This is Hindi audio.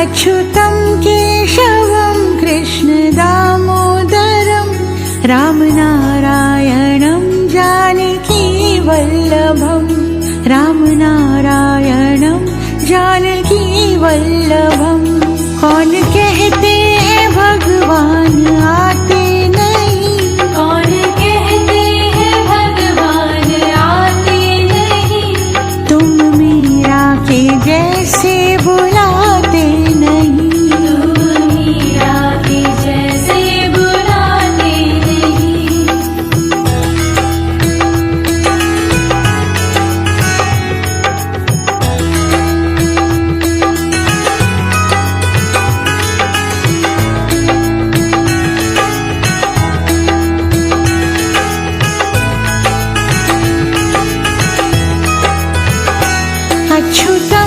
अच्युतं केशवं कृष्णदामोदरं रामनारायणं जानकीवल्लभं रामनारायणं जानकीवल्लभं। कौन कहते हैं भगवान आते नहीं, कौन कहते हैं भगवान आते नहीं, तुम मीरा के जैसे बुलाते नहीं, तुम मीरा के जैसे बुलाते नहीं। अच्युतं